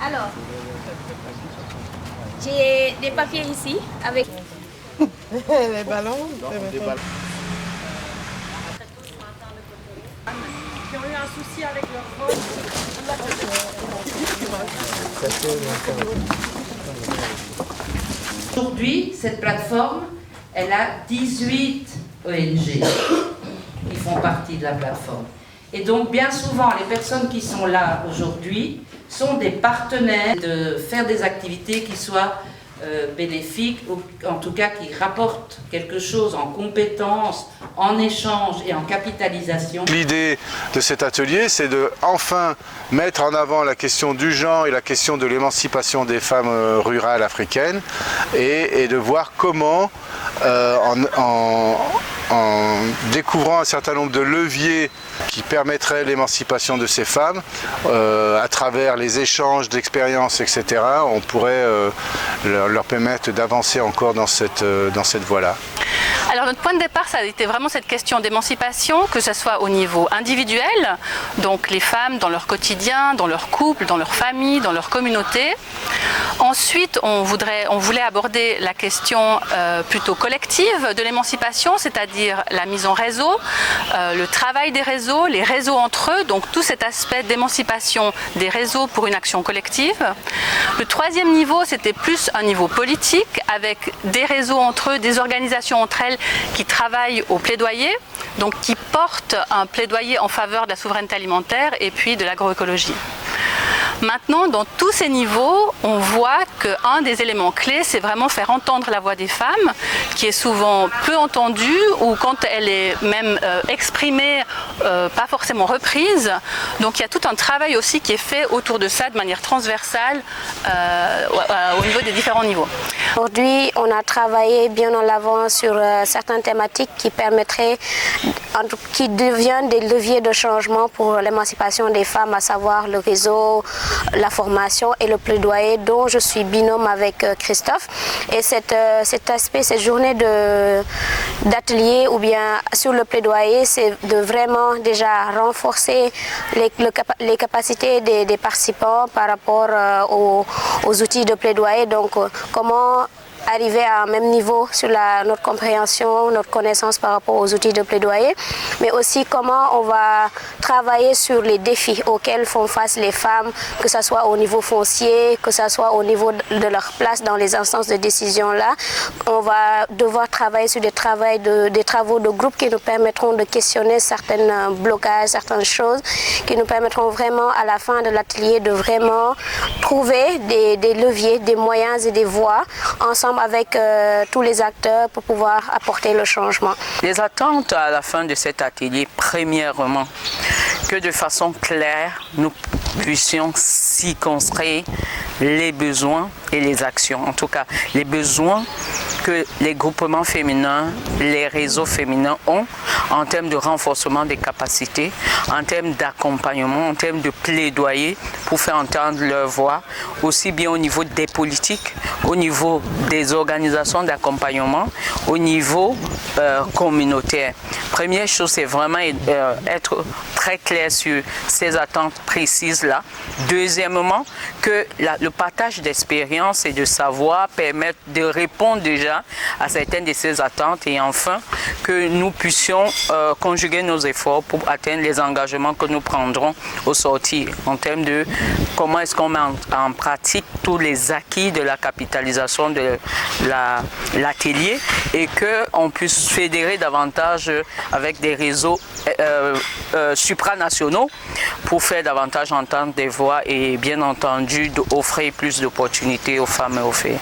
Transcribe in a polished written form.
Alors, j'ai des papiers ici avec... Les ballons. Qui ont eu un souci avec leur vote. Aujourd'hui, cette plateforme, elle a 18 ONG qui font partie de la plateforme. Et donc, bien souvent, les personnes qui sont là aujourd'hui sont des partenaires de faire des activités qui soient bénéfiques, ou en tout cas qui rapportent quelque chose en compétences, en échange et en capitalisation. L'idée de cet atelier, c'est de enfin mettre en avant la question du genre et la question de l'émancipation des femmes rurales africaines et de voir comment, en découvrant un certain nombre de leviers qui permettraient l'émancipation de ces femmes, à travers les échanges d'expériences, etc., on pourrait leur permettre d'avancer encore dans cette voie-là. Alors notre point de départ, ça a été vraiment cette question d'émancipation, que ce soit au niveau individuel, donc les femmes dans leur quotidien, dans leur couple, dans leur famille, dans leur communauté. Ensuite, on voulait aborder la question plutôt collective de l'émancipation, c'est-à-dire la mise en réseau, le travail des réseaux, les réseaux entre eux, donc tout cet aspect d'émancipation des réseaux pour une action collective. Le troisième niveau, c'était plus un niveau politique, avec des réseaux entre eux, des organisations entre elles qui travaillent au plaidoyer, donc qui portent un plaidoyer en faveur de la souveraineté alimentaire et puis de l'agroécologie. Maintenant, dans tous ces niveaux, on voit qu'un des éléments clés, c'est vraiment faire entendre la voix des femmes, qui est souvent peu entendue, ou quand elle est même exprimée, pas forcément reprise. Donc il y a tout un travail aussi qui est fait autour de ça de manière transversale au niveau des différents niveaux. Aujourd'hui, on a travaillé bien en avant sur certaines thématiques qui permettraient, qui deviennent des leviers de changement pour l'émancipation des femmes, à savoir le réseau, la formation et le plaidoyer, dont je suis binôme avec Christophe. Et cet aspect, cette journée d'atelier ou bien sur le plaidoyer, c'est de vraiment déjà renforcer les capacités des participants par rapport aux outils de plaidoyer. Donc comment arriver à un même niveau sur notre compréhension, notre connaissance par rapport aux outils de plaidoyer, mais aussi comment on va travailler sur les défis auxquels font face les femmes, que ce soit au niveau foncier, que ce soit au niveau de leur place dans les instances de décision là. On va devoir travailler sur des travaux de groupe qui nous permettront de questionner certains blocages, certaines choses, qui nous permettront vraiment à la fin de l'atelier de vraiment trouver des leviers, des moyens et des voies ensemble avec tous les acteurs pour pouvoir apporter le changement. Les attentes à la fin de cet atelier, premièrement, que de façon claire, nous puissions circonscrire les besoins et les actions. En tout cas, les besoins que les groupements féminins, les réseaux féminins ont en termes de renforcement des capacités, en termes d'accompagnement, en termes de plaidoyer pour faire entendre leur voix, aussi bien au niveau des politiques, au niveau des organisations d'accompagnement, au niveau communautaire. Première chose, c'est vraiment être très clair sur ces attentes précises-là. Deuxièmement, que le partage d'expérience et de savoir permette de répondre déjà à certaines de ces attentes, et enfin que nous puissions conjuguer nos efforts pour atteindre les engagements que nous prendrons au sortir en termes de comment est-ce qu'on met en pratique tous les acquis de la capitalisation de l'atelier, et qu'on puisse fédérer davantage avec des réseaux supranationaux pour faire davantage entendre des voix et bien entendu offrir plus d'opportunités aux femmes et aux filles.